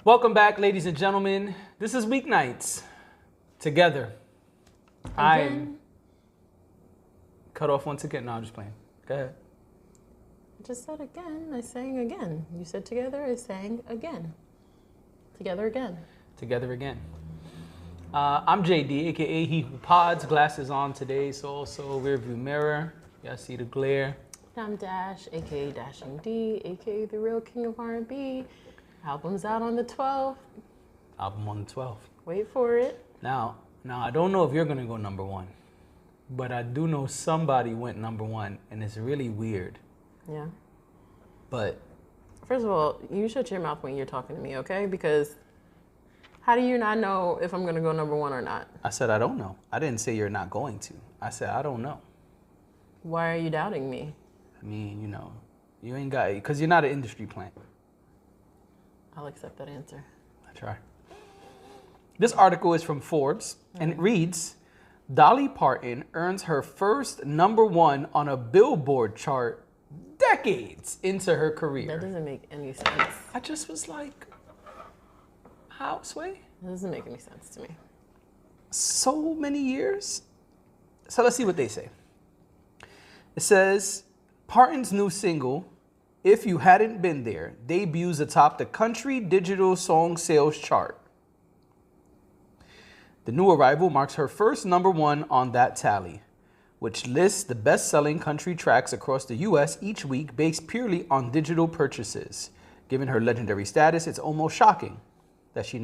Welcome back, ladies and gentlemen. This is Weeknights. Together. I cut off once again. No, I'm just playing. Go ahead. I just said again. I sang again. You said together. I sang again. Together again. Together again. I'm JD, aka He Who Pods. Glasses on today, so also rear view mirror. Y'all see the glare. I'm Dash, aka Dashing D, aka the real king of R&B. Album's out on the 12th. Album on the 12th. Wait for it. Now, I don't know if you're gonna go number one, but I do know somebody went number one, and it's really weird. Yeah. But first of all, you shut your mouth when you're talking to me, okay? Because how do you not know if I'm going to go number one or not? I said I don't know. I didn't say you're not going to. I said I don't know. Why are you doubting me? I mean, you ain't got it because you're not an industry plant. I'll accept that answer. I try. This article is from Forbes, and it reads, Dolly Parton earns her first number one on a Billboard chart decades into her career. That doesn't make any sense. I just was like, how, Sway? That doesn't make any sense to me. So many years? So let's see what they say. It says, Parton's new single, If You Hadn't Been There, debuts atop the country digital song sales chart. The new arrival marks her first number one on that tally, which lists the best-selling country tracks across the U.S. each week based purely on digital purchases. Given her legendary status, it's almost shocking that she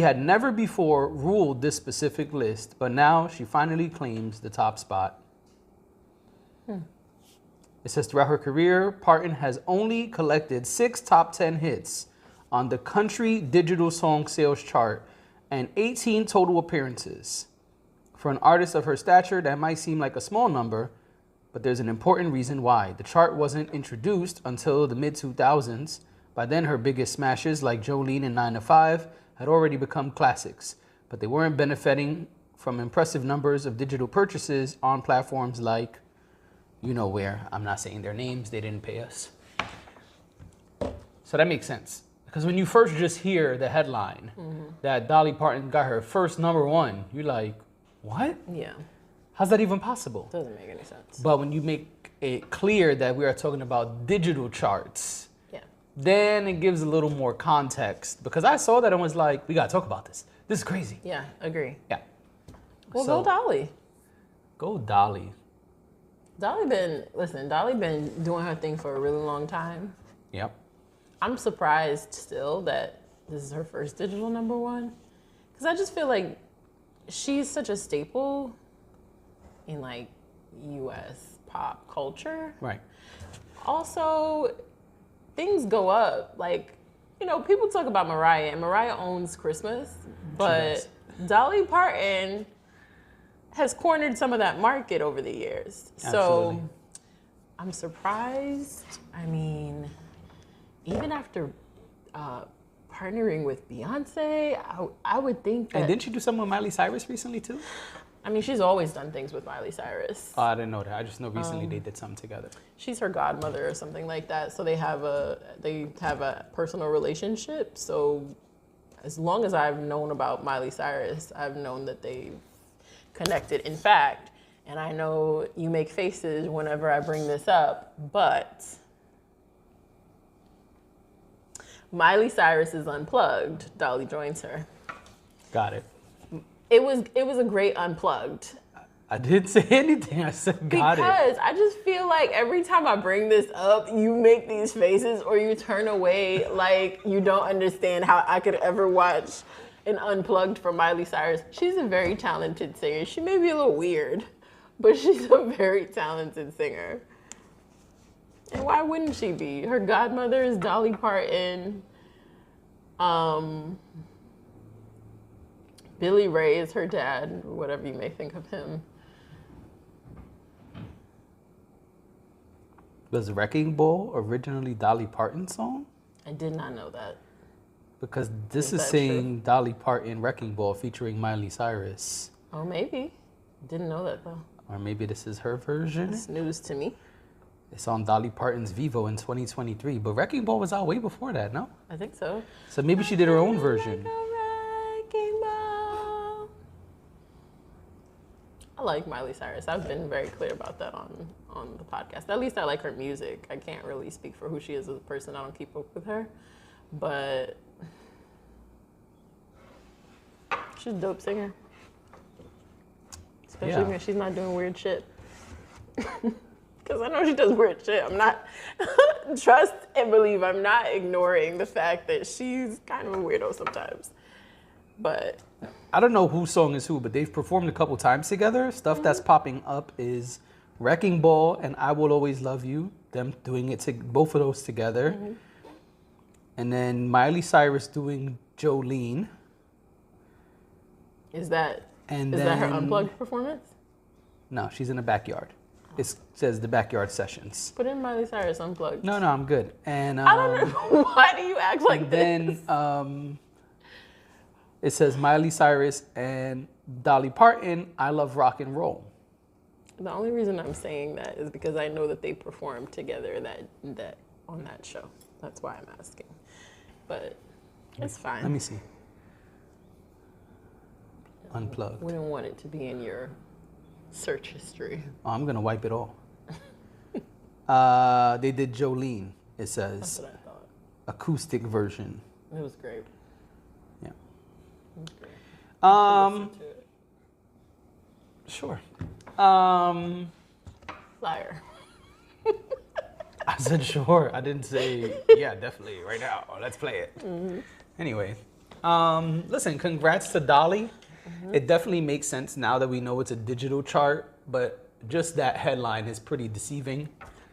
had never before ruled this specific list, but now she finally claims the top spot. It says throughout her career, Parton has only collected 6 top 10 hits on the country digital song sales chart and 18 total appearances. For an artist of her stature, that might seem like a small number, but there's an important reason why. The chart wasn't introduced until the mid-2000s. By then, her biggest smashes, like Jolene and 9 to 5, had already become classics, but they weren't benefiting from impressive numbers of digital purchases on platforms like, you know where. I'm not saying their names, they didn't pay us. So that makes sense. Because when you first just hear the headline that Dolly Parton got her first number one, you're like, what? Yeah. How's that even possible? Doesn't make any sense. But when you make it clear that we are talking about digital charts, then it gives a little more context. Because I saw that and was like, we got to talk about this. This is crazy. Yeah, agree. Yeah. Well, go Dolly. Go Dolly. Dolly been doing her thing for a really long time. Yep. I'm surprised still that this is her first digital number one. Because I just feel like she's such a staple in like U.S. pop culture. Right. Also, things go up. Like, people talk about Mariah, and Mariah owns Christmas, but Dolly Parton has cornered some of that market over the years. Absolutely. So I'm surprised. I mean, even after partnering with Beyonce, I would think that... And didn't you do something with Miley Cyrus recently too? I mean, she's always done things with Miley Cyrus. Oh, I didn't know that. I just know recently they did something together. She's her godmother or something like that. So they have a personal relationship. So as long as I've known about Miley Cyrus, I've known that they've connected. In fact, and I know you make faces whenever I bring this up, but Miley Cyrus is unplugged. Dolly joins her. Got it. It was a great unplugged. I didn't say anything. I said got it. Because I just feel like every time I bring this up, you make these faces or you turn away like you don't understand how I could ever watch an unplugged from Miley Cyrus. She's a very talented singer. She may be a little weird, but she's a very talented singer. And why wouldn't she be? Her godmother is Dolly Parton. Billy Ray is her dad, whatever you may think of him. Was Wrecking Ball originally Dolly Parton's song? I did not know that. Because this is saying Dolly Parton Wrecking Ball featuring Miley Cyrus. Oh, maybe. Didn't know that though. Or maybe this is her version. It's news to me. It's on Dolly Parton's Vivo in 2023, but Wrecking Ball was out way before that, no? I think so. So maybe she did her own version. Wrecking Ball. I like Miley Cyrus. I've been very clear about that on the podcast. At least I like her music. I can't really speak for who she is as a person. I don't keep up with her. But she's a dope singer. Especially when she's not doing weird shit. Because I know she does weird shit. I'm not, trust and believe, I'm not ignoring the fact that she's kind of a weirdo sometimes. But I don't know whose song is who, but they've performed a couple times together. Stuff that's popping up is Wrecking Ball and I Will Always Love You. Them doing it, both of those together. And then Miley Cyrus doing Jolene. Is that her unplugged performance? No, she's in the backyard. It says the backyard sessions. Put in Miley Cyrus unplugged. No, I'm good. And I don't know. Why do you act like this? Then it says Miley Cyrus and Dolly Parton, I Love Rock and Roll. The only reason I'm saying that is because I know that they performed together that on that show. That's why I'm asking. But it's fine. Let me see. Unplugged. Wouldn't want it to be in your search history. Oh, I'm going to wipe it all. They did Jolene, it says. That's what I thought. Acoustic version. It was great. Yeah. It was great. Sure. Liar. I said sure. I didn't say, yeah, definitely, right now. Let's play it. Anyway, listen, congrats to Dolly. It definitely makes sense now that we know it's a digital chart, but just that headline is pretty deceiving.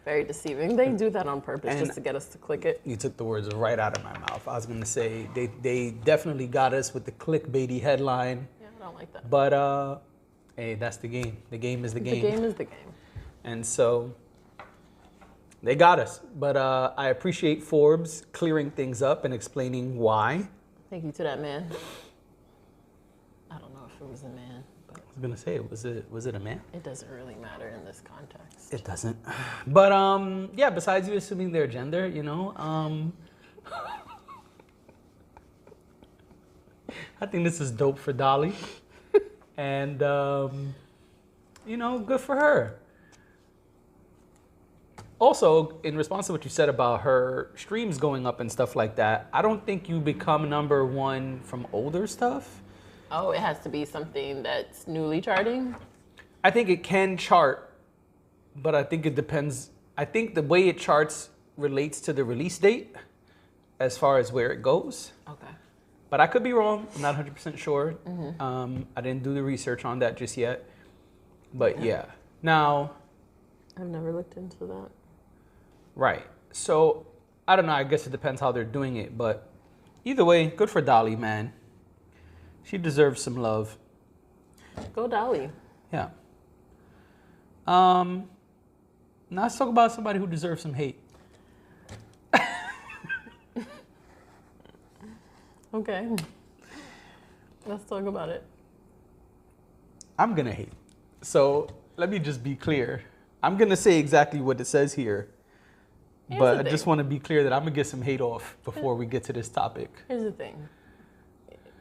Very deceiving. They do that on purpose just to get us to click it. You took the words right out of my mouth. I was going to say they definitely got us with the clickbaity headline. Yeah, I don't like that. But, hey, that's the game. The game is the game. The game is the game. And so they got us. But I appreciate Forbes clearing things up and explaining why. Thank you to that man. I don't know if it was a man. But I was going to say, was it a man? it doesn't really matter in this context. It doesn't. But, yeah, besides you assuming their gender, you know, I think this is dope for Dolly. And, you know, good for her. Also, in response to what you said about her streams going up and stuff like that, I don't think you become #1 from older stuff. Oh, it has to be something that's newly charting? I think it can chart, but I think it depends. I think the way it charts relates to the release date as far as where it goes. Okay. But I could be wrong. I'm not 100% sure. I didn't do the research on that just yet. But yeah. Now, I've never looked into that. right. So, I don't know. I guess it depends how they're doing it. But either way, good for Dolly, man. She deserves some love. Go Dolly. Yeah. Now let's talk about somebody who deserves some hate. Okay. Let's talk about it. I'm going to hate. So let me just be clear. I'm going to say exactly what it says here. But I just want to be clear that I'm going to get some hate off before we get to this topic. Here's the thing.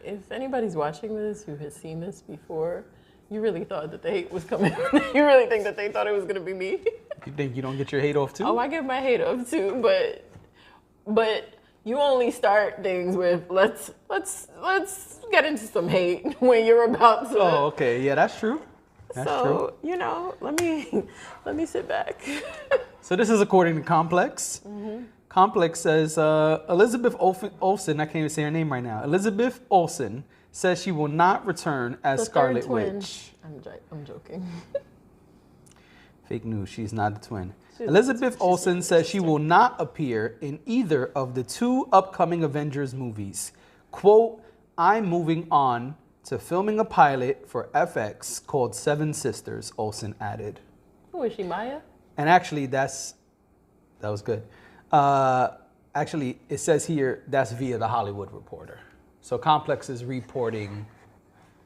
If anybody's watching this who has seen this before, you really thought that the hate was coming. You really think that they thought it was going to be me? You think you don't get your hate off too? Oh, I get my hate off too, but you only start things with let's get into some hate when you're about to. Oh, okay. Yeah, that's true. That's true. You know, let me sit back. So this is according to Complex. Complex says Elizabeth Olsen, I can't even say her name right now. Elizabeth Olsen says she will not return as Scarlet Witch. I'm joking. Fake news, she's not the twin. Elizabeth Olsen says she will not appear in either of the 2 upcoming Avengers movies. Quote, I'm moving on to filming a pilot for FX called Seven Sisters, Olsen added. Who is she, Maya? And actually, that was good. Actually, it says here that's via the Hollywood Reporter. So Complex is reporting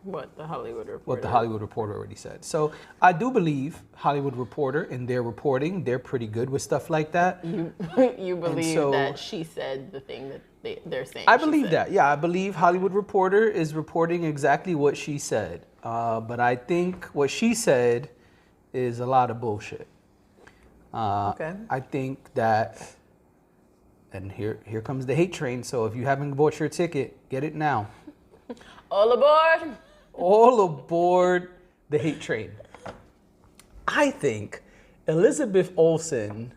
What the Hollywood Reporter. What the Hollywood Reporter already said. So I do believe Hollywood Reporter in their reporting, they're pretty good with stuff like that. You believe that she said the thing that they're saying. I believe that. Yeah, I believe Hollywood Reporter is reporting exactly what she said. But I think what she said is a lot of bullshit. Okay. I think that, and here comes the hate train. So if you haven't bought your ticket, get it now. All aboard. All aboard the hate train. I think Elizabeth Olsen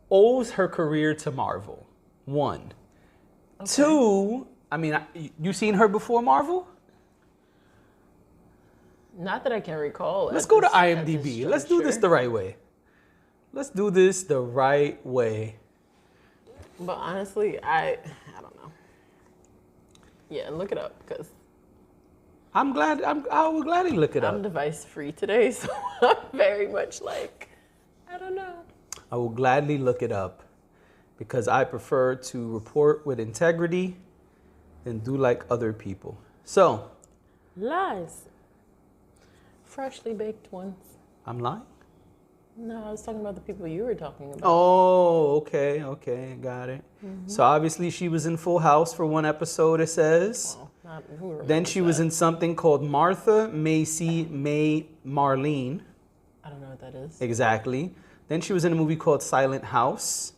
owes her career to Marvel. 1. Okay. 2, I mean, you seen her before Marvel? Not that I can recall. Let's go to IMDb. Let's do this the right way. Let's do this the right way. But honestly, I don't know. Yeah, look it up because I will gladly look it up. I'm device free today, so I'm very much like, I don't know. I will gladly look it up because I prefer to report with integrity and do like other people. So. Lies. Freshly baked ones. I'm lying? No, I was talking about the people you were talking about. Oh, okay, got it. Mm-hmm. So obviously she was in Full House for one episode, it says. Well, then she was in something called Martha, Macy, May, Marlene. I don't know what that is. Exactly. Then she was in a movie called Silent House.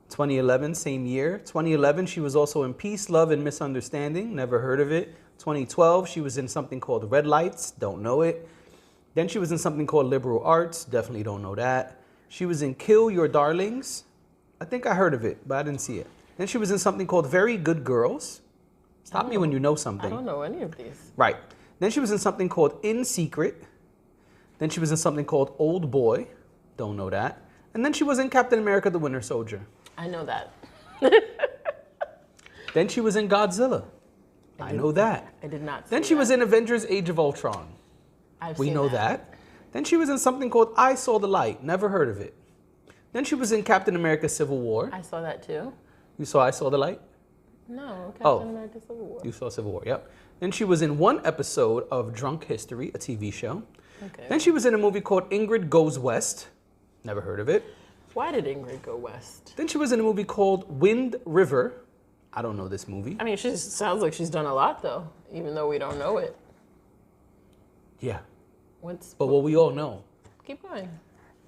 2011, same year. 2011, she was also in Peace, Love, and Misunderstanding. Never heard of it. 2012, she was in something called Red Lights. Don't know it. Then she was in something called Liberal Arts. Definitely don't know that. She was in Kill Your Darlings. I think I heard of it, but I didn't see it. Then she was in something called Very Good Girls. Stop me when you know something. I don't know any of these. Right. Then she was in something called In Secret. Then she was in something called Old Boy. Don't know that. And then she was in Captain America the Winter Soldier. I know that. Then she was in Godzilla. I know that. I did not see Then she was in Avengers Age of Ultron. We know that. Then she was in something called I Saw the Light. Never heard of it. Then she was in Captain America Civil War. I saw that too. You saw I Saw the Light? No, Captain America Civil War. You saw Civil War, yep. Then she was in one episode of Drunk History, a TV show. Okay. Then she was in a movie called Ingrid Goes West. Never heard of it. Why did Ingrid go west? Then she was in a movie called Wind River. I don't know this movie. I mean, she sounds like she's done a lot though, even though we don't know it. Yeah. But what we all know. Keep going.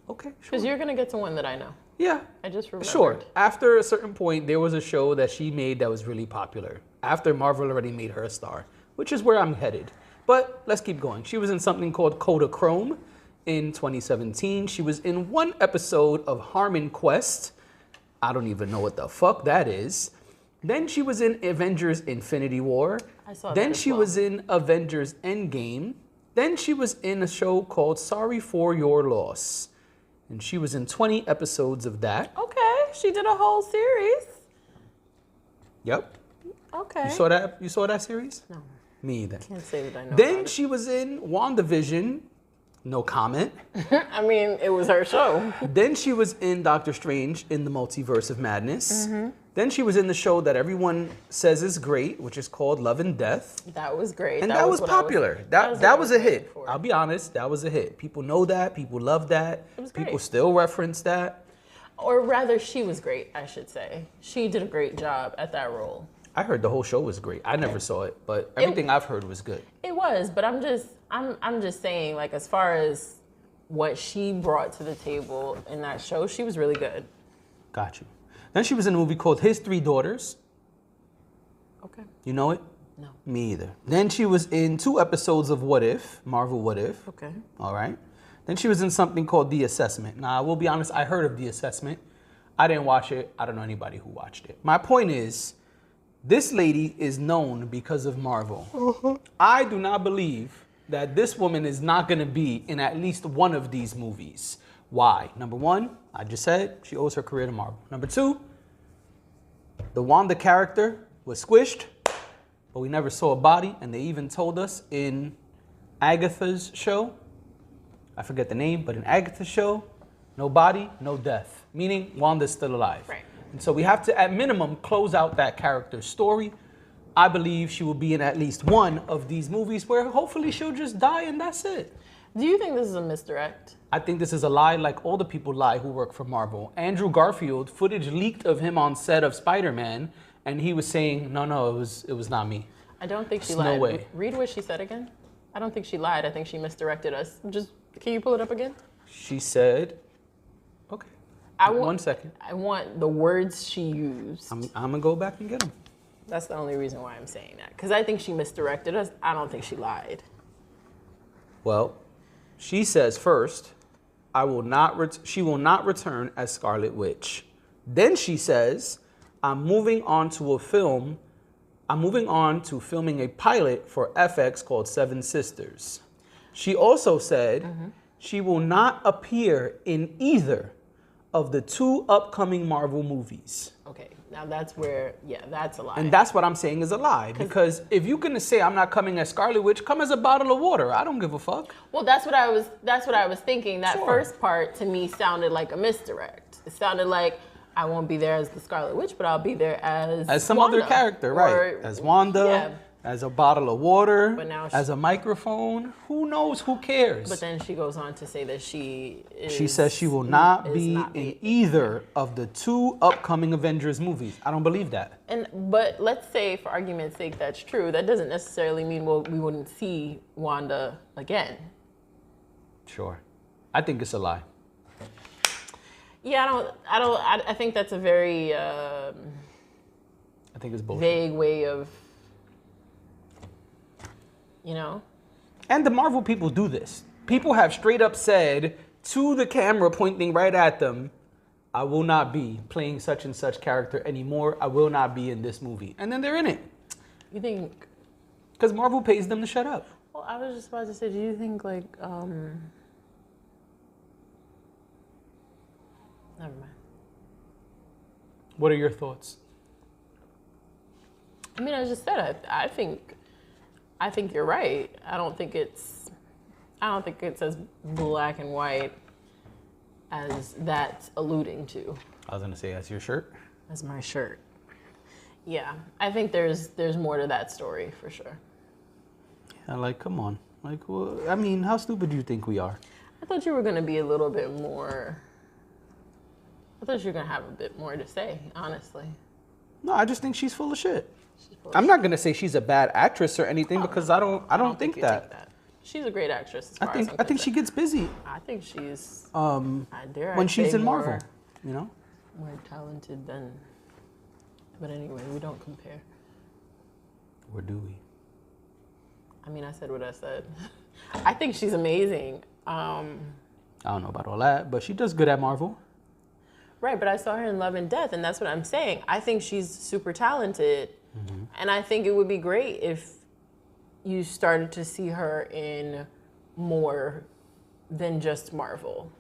Okay, sure. Because you're going to get to one that I know. Yeah. I just remembered. Sure. After a certain point, there was a show that she made that was really popular. After Marvel already made her a star, which is where I'm headed. But let's keep going. She was in something called Kodachrome in 2017. She was in one episode of Harmon Quest. I don't even know what the fuck that is. Then she was in Avengers Infinity War. I saw that. Then she was in Avengers Endgame. Then she was in a show called Sorry for Your Loss. And she was in 20 episodes of that. Okay, she did a whole series. Yep. Okay. You saw that series? No. Me either. Can't say that I know. Then she was in WandaVision. No comment. I mean, it was her show. Then she was in Doctor Strange in the Multiverse of Madness. Mm-hmm. Then she was in the show that everyone says is great, which is called Love and Death. That was great. And that was popular. That was a hit. I'll be honest, that was a hit. People know that. People love that. It was great. People still reference that. Or rather, she was great, I should say. She did a great job at that role. I heard the whole show was great. I never saw it, but everything I've heard was good. It was, but I'm just saying, like, as far as what she brought to the table in that show, she was really good. Got you. Then she was in a movie called His Three Daughters. Okay. You know it? No. Me either. Then she was in 2 episodes of What If, Marvel What If. Okay. All right. Then she was in something called The Assessment. Now, I will be honest, I heard of The Assessment. I didn't watch it. I don't know anybody who watched it. My point is, this lady is known because of Marvel. Mm-hmm. I do not believe that this woman is not going to be in at least one of these movies. Why? Number 1, I just said she owes her career to Marvel. Number 2, the Wanda character was squished, but we never saw a body, and they even told us in Agatha's show, I forget the name, but in Agatha's show, no body, no death, meaning Wanda's still alive. Right. And so we have to, at minimum, close out that character's story I believe she will be in at least one of these movies where hopefully she'll just die and that's it. Do you think this is a misdirect? I think this is a lie like all the people lie who work for Marvel. Andrew Garfield, footage leaked of him on set of Spider-Man, and he was saying, no, it was not me. I don't think she There's lied. no way. Read what she said again. I don't think she lied. I think she misdirected us. Can you pull it up again? She said, okay, 1 second. I want the words she used. I'm gonna go back and get them. That's the only reason why I'm saying that. Because I think she misdirected us. I don't think she lied. Well, she says first, she will not return as Scarlet Witch. Then she says, I'm moving on to filming a pilot for FX called Seven Sisters. She also said she will not appear in either of the 2 upcoming Marvel movies. Okay, now that's where, that's a lie. And that's what I'm saying is a lie. Because if you're gonna say I'm not coming as Scarlet Witch, come as a bottle of water. I don't give a fuck. Well, that's what I was thinking. That Sure. first part to me sounded like a misdirect. It sounded like I won't be there as the Scarlet Witch, but I'll be there as some Wanda. other character, right? As Wanda, as a bottle of water, But now as a microphone. Who knows? Who cares? But then she goes on to say that she says she will not be in either of the 2 upcoming Avengers movies. I don't believe that. But let's say, for argument's sake, that's true. That doesn't necessarily mean we wouldn't see Wanda again. Sure. I think it's a lie. Yeah, I think that's a very I think it's bullshit. vague way of, And the Marvel people do this. People have straight up said to the camera pointing right at them, I will not be playing such and such character anymore. I will not be in this movie. And then they're in it. You think? Because Marvel pays them to shut up. Well, I was just about to say, do you think never mind. What are your thoughts? I mean, I just said I think you're right. I don't think it's as black and white as that's alluding to. I was gonna say, that's your shirt. That's my shirt. Yeah, I think there's more to that story for sure. Yeah, like, come on. Like, well, I mean, how stupid do you think we are? I thought you were gonna be a little bit more. I thought you were gonna have a bit more to say, honestly. No, I just think she's full of shit. I'm not gonna say she's a bad actress or anything because I don't think that. She's a great actress. I think she gets busy. I think she's when she's in Marvel, more talented than. But anyway, we don't compare. Or do we? I mean, I said what I said. I think she's amazing. I don't know about all that, but she does good at Marvel. Right, but I saw her in Love and Death, and that's what I'm saying. I think she's super talented, and I think it would be great if you started to see her in more than just Marvel.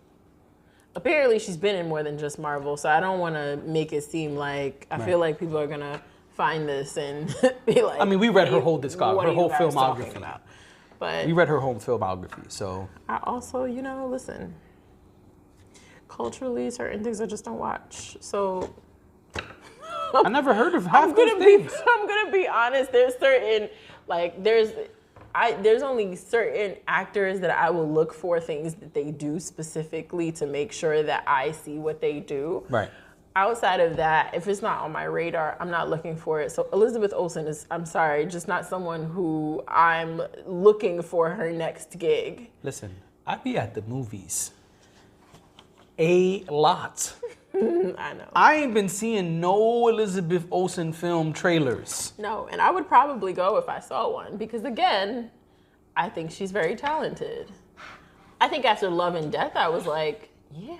Apparently, she's been in more than just Marvel, so I don't want to make it seem like I feel like people are gonna find this and be like. I mean, we read her whole discography, her whole talking filmography. about? But We read her whole filmography, so. I also, listen. Culturally, certain things I just don't watch. So I never heard of half those things. I'm gonna be honest. There's certain there's only certain actors that I will look for things that they do specifically to make sure that I see what they do. Right. Outside of that, if it's not on my radar, I'm not looking for it. So Elizabeth Olsen is, I'm sorry, just not someone who I'm looking for her next gig. Listen, I be at the movies a lot. I know. I ain't been seeing no Elizabeth Olsen film trailers. No, and I would probably go if I saw one because, again, I think she's very talented. I think after Love and Death, I was like, yeah,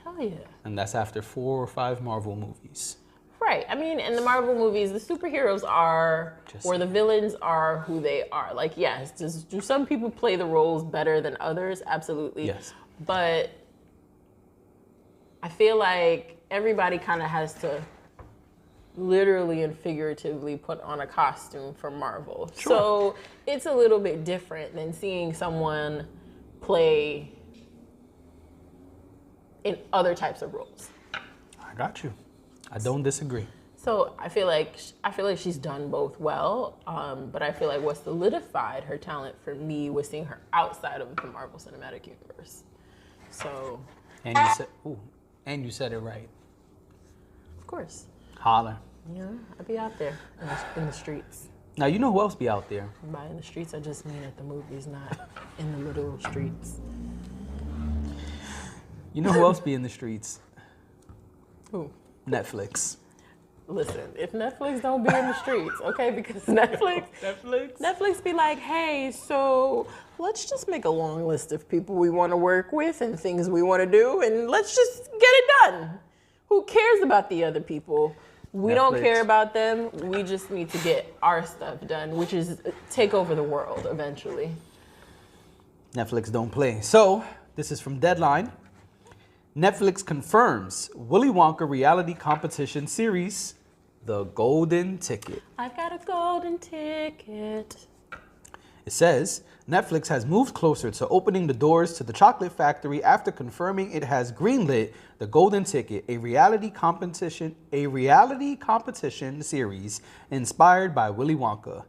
hell yeah. And that's after 4 or 5 Marvel movies. Right. I mean, in the Marvel movies, the superheroes are, or the villains are who they are. Like, yes, do some people play the roles better than others? Absolutely. Yes. But I feel like everybody kind of has to literally and figuratively put on a costume for Marvel. Sure. So it's a little bit different than seeing someone play in other types of roles. I got you. I don't disagree. So I feel like she's done both well, but I feel like what solidified her talent for me was seeing her outside of the Marvel Cinematic Universe. So. And you said it right. Of course. Holler. Yeah, I'll be out there in the streets. Now you know who else be out there? By in the streets, I just mean at the movies, not in the literal streets. You know who else be in the streets? Who? Netflix. Listen, if Netflix don't be in the streets, okay, because Netflix be like, hey, so let's just make a long list of people we want to work with and things we want to do, and let's just get it done. Who cares about the other people? We don't care about them. We just need to get our stuff done, which is take over the world eventually. Netflix don't play. So, this is from Deadline. Netflix confirms Willy Wonka reality competition series, The Golden Ticket. I've got a golden ticket. It says, Netflix has moved closer to opening the doors to the chocolate factory after confirming it has greenlit The Golden Ticket, a reality competition series inspired by Willy Wonka.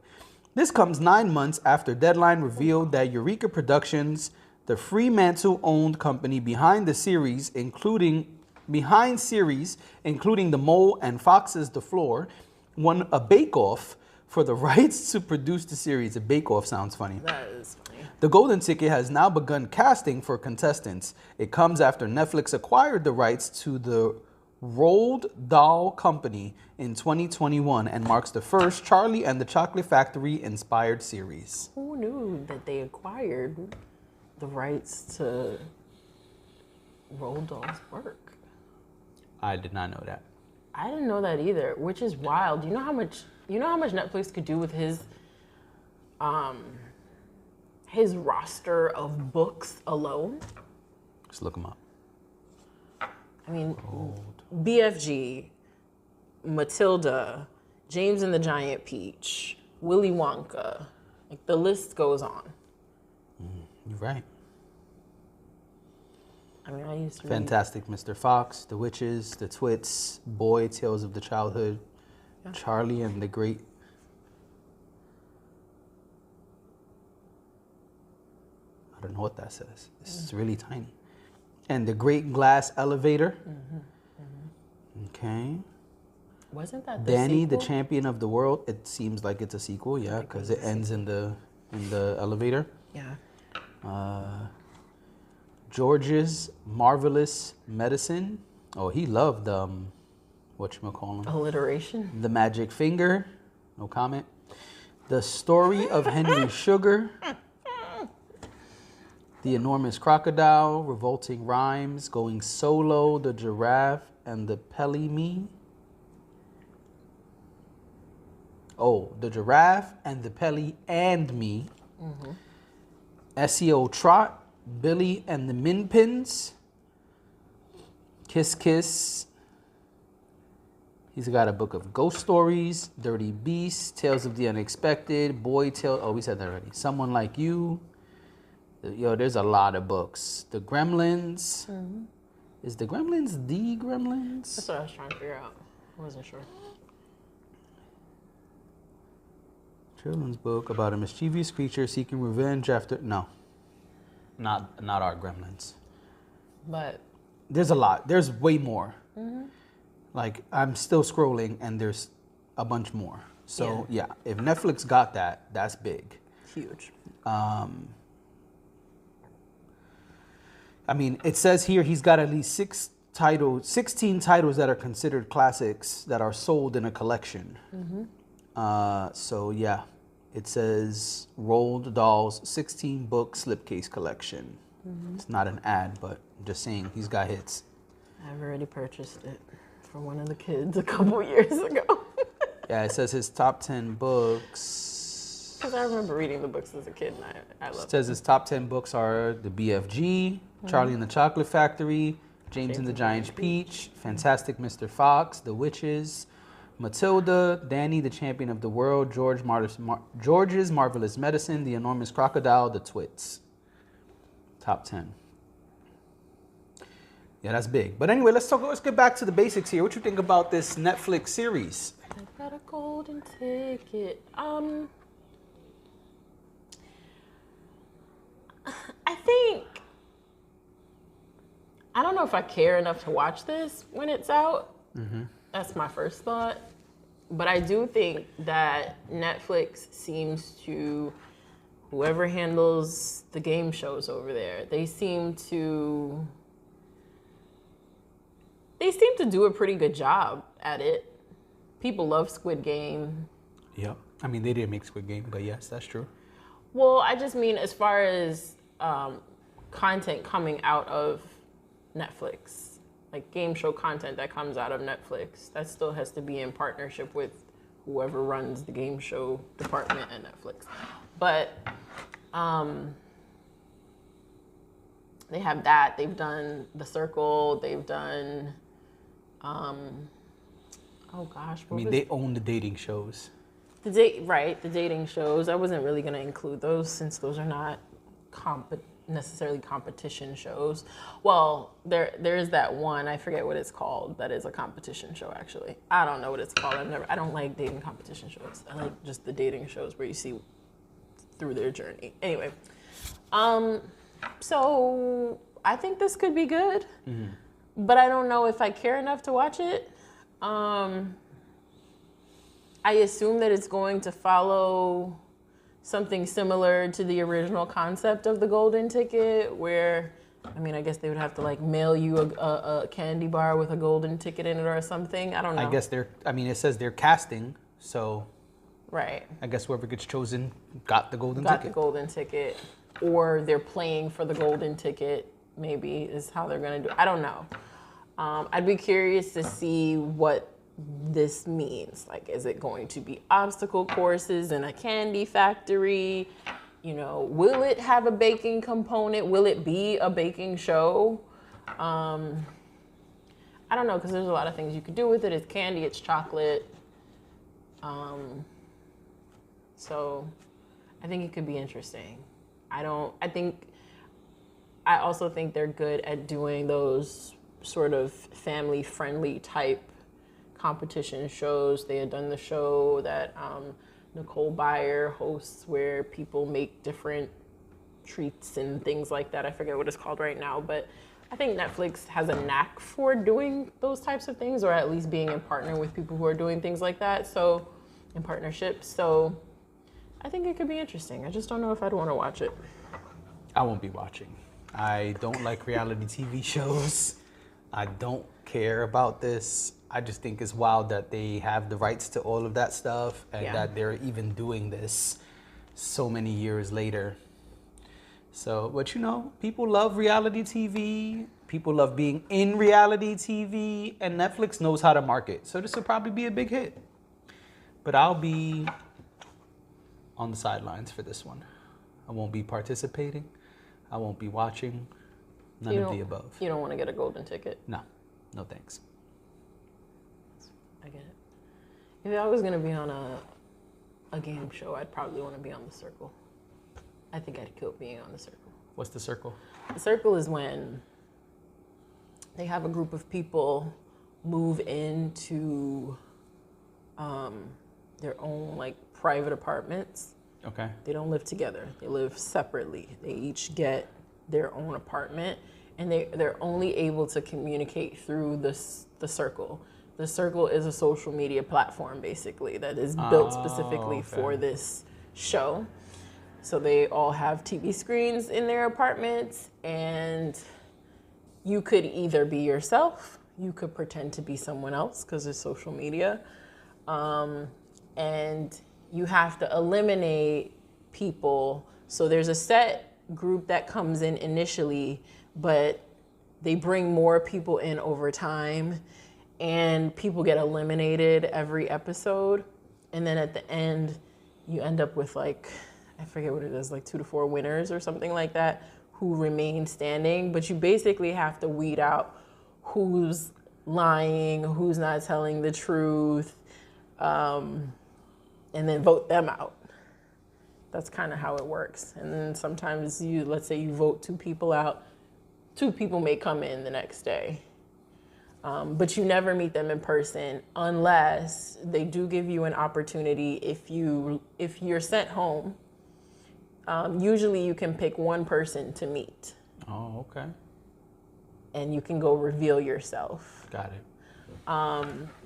This comes 9 months after Deadline revealed that Eureka Productions, the Fremantle-owned company behind series, including The Mole and Fox's The Floor, won a bake-off for the rights to produce the series. A bake-off sounds funny. That is funny. The Golden Ticket has now begun casting for contestants. It comes after Netflix acquired the rights to the Roald Dahl Company in 2021 and marks the first Charlie and the Chocolate Factory inspired series. Who knew that they acquired the rights to Roald Dahl's work? I did not know that. I didn't know that either, which is wild. You know how much Netflix could do with his roster of books alone? Just look them up. I mean, BFG, Matilda, James and the Giant Peach, Willy Wonka. Like, the list goes on. You're right. I mean, I used to Fantastic Mr. Fox, The Witches, The Twits, Boy, Tales of the Childhood, Charlie and the Great. I don't know what that says. It's really tiny. And The Great Glass Elevator. Okay. Wasn't that the Danny, sequel? the Champion of the World. It seems like it's a sequel, yeah, because it ends in the elevator. Yeah. George's Marvelous Medicine. Oh, he loved whatchamacallit? Alliteration. The Magic Finger. No comment. The Story of Henry Sugar. The Enormous Crocodile. Revolting Rhymes. Going Solo. The Giraffe and the Pelly Me. Oh, The Giraffe and the Pelly and Me. SEO Trot. Billy and the Minpins. Kiss Kiss. He's got a book of ghost stories. Dirty Beast. Tales of the Unexpected. Boy Tale. Oh, we said that already. Someone Like You. Yo, there's a lot of books. The Gremlins. Is the Gremlins the Gremlins? That's what I was trying to figure out. I wasn't sure. Children's book about a mischievous creature seeking revenge after... No. Not our Gremlins. But there's a lot. There's way more. Like, I'm still scrolling and there's a bunch more. So, yeah, if Netflix got that, that's big. Huge. I mean, it says here he's got at least 16 titles that are considered classics that are sold in a collection. So, yeah. It says Roald Dahl's 16-book slipcase collection. It's not an ad, but I'm just saying he's got hits. I've already purchased it for one of the kids a couple years ago. Yeah, it says his top 10 books. Because I remember reading the books as a kid, and I loved it. Says his top 10 books are The BFG, Charlie and the Chocolate Factory, James and the Giant Peach, Fantastic Mr. Fox, The Witches, Matilda, Danny, the Champion of the World, George's Marvelous Medicine, The Enormous Crocodile, The Twits. Top 10. Yeah, that's big. But anyway, let's get back to the basics here. What you think about this Netflix series? I got a golden ticket. I don't know if I care enough to watch this when it's out. Mm-hmm. That's my first thought. But I do think that Netflix seems to, whoever handles the game shows over there, they seem to do a pretty good job at it. People love Squid Game. Yep. I mean, they didn't make Squid Game, but yes, that's true. Well, I just mean as far as content coming out of Netflix, like game show content that comes out of Netflix, that still has to be in partnership with whoever runs the game show department at Netflix. But they have that. They've done The Circle. They've done, oh gosh. They own the dating shows. The dating shows. I wasn't really going to include those since those are not necessarily competition shows. Well, there's that one, I forget what it's called, that is a competition show actually. I don't know what it's called. I don't like dating competition shows. I like just the dating shows where you see through their journey. Anyway, so I think this could be good, but I don't know if I care enough to watch it. I assume that it's going to follow something similar to the original concept of the golden ticket, where, I guess they would have to like mail you a candy bar with a golden ticket in it or something. I don't know. I guess it says they're casting, so. Right. I guess whoever gets chosen got the golden ticket. Or they're playing for the golden ticket, maybe, is how they're going to do it. I don't know. I'd be curious to see what this means. Like, is it going to be obstacle courses in a candy factory? Will it have a baking component? Will it be a baking show? I don't know, because there's a lot of things you could do with it. It's candy, it's chocolate. So I think it could be interesting. I also think they're good at doing those sort of family-friendly type competition shows. They had done the show that Nicole Byer hosts where people make different treats and things like that. I forget what it's called right now, but I think Netflix has a knack for doing those types of things, or at least being in partner with people who are doing things like that. So, in partnerships. So, I think it could be interesting. I just don't know if I'd want to watch it. I won't be watching. I don't like reality TV shows. I don't care about this. I just think it's wild that they have the rights to all of that stuff and that they're even doing this so many years later. So, but people love reality TV. People love being in reality TV, and Netflix knows how to market. So this will probably be a big hit. But I'll be on the sidelines for this one. I won't be participating. I won't be watching. None of the above. You don't want to get a golden ticket? No thanks. I get it. If I was going to be on a game show, I'd probably want to be on The Circle. I think I'd kill being on The Circle. What's The Circle? The Circle is when they have a group of people move into their own like private apartments. Okay. They don't live together. They live separately. They each get their own apartment, and they're only able to communicate through the Circle. The Circle is a social media platform, basically, that is built specifically for this show. So they all have TV screens in their apartments, and you could either be yourself, you could pretend to be someone else, because it's social media, and you have to eliminate people. So there's a set group that comes in initially, but they bring more people in over time, and people get eliminated every episode. And then at the end, you end up with like, I forget what it is, like 2 to 4 winners or something like that, who remain standing. But you basically have to weed out who's lying, who's not telling the truth, and then vote them out. That's kind of how it works. And then sometimes let's say you vote 2 people out, 2 people may come in the next day. But you never meet them in person unless they do give you an opportunity. If you're sent home, usually you can pick one person to meet. Oh, okay. And you can go reveal yourself. Got it.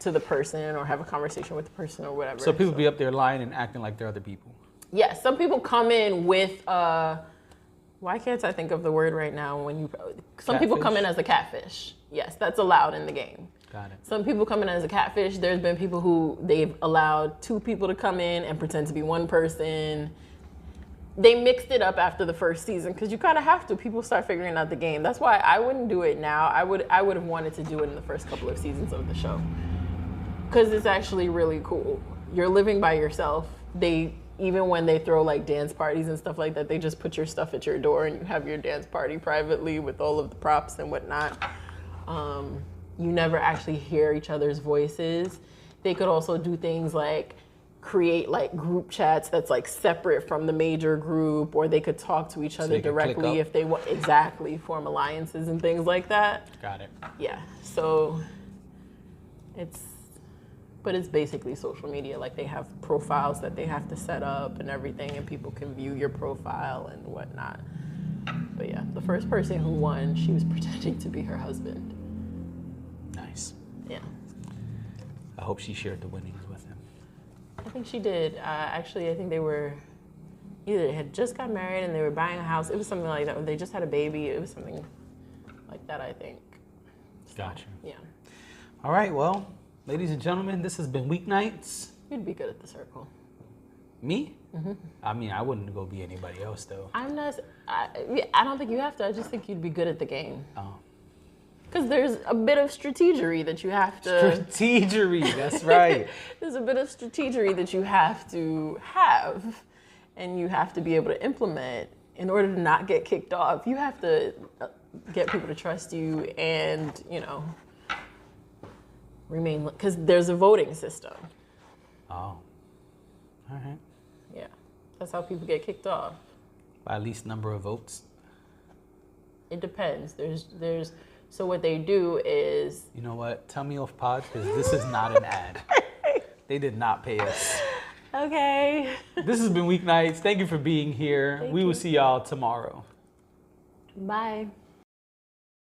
To the person or have a conversation with the person or whatever. So people be up there lying and acting like they're other people. Yes, some people come in with why can't I think of the word right now some people come in as a catfish. Yes, that's allowed in the game. Got it. Some people come in as a catfish. There's been people who they've allowed 2 people to come in and pretend to be one person. They mixed it up after the first season because you kind of have to. People start figuring out the game. That's why I wouldn't do it now. I would have wanted to do it in the first couple of seasons of the show because it's actually really cool. You're living by yourself. Even when they throw like dance parties and stuff like that, they just put your stuff at your door and you have your dance party privately with all of the props and whatnot. You never actually hear each other's voices. They could also do things like create like group chats that's like separate from the major group, or they could talk to each other directly if they want, form alliances and things like that. Got it. Yeah, so but it's basically social media. Like they have profiles that they have to set up and everything, and people can view your profile and whatnot. But yeah, the first person who won, she was pretending to be her husband. Nice. Yeah. I hope she shared the winnings with him. I think she did. Actually, I think they were either they had just got married and they were buying a house. It was something like that. Or they just had a baby. It was something like that, I think. So, Gotcha. Yeah. All right, well, ladies and gentlemen, this has been Weeknights. You'd be good at the circle. Me? Mm-hmm. I mean, I wouldn't go be anybody else, though. I'm not. I don't think you have to. I just think you'd be good at the game. Oh. Because there's a bit of strategery that you have to... Strategery, that's right. There's a bit of strategery that you have to have, and you have to be able to implement in order to not get kicked off. You have to get people to trust you and, remain... Because there's a voting system. Oh. All right. Yeah. That's how people get kicked off. By least number of votes? It depends. There's So what they do is... You know what? Tell me off pod, because this is not an ad. They did not pay us. Okay. This has been Weeknights. Thank you for being here. We will see y'all tomorrow. Bye.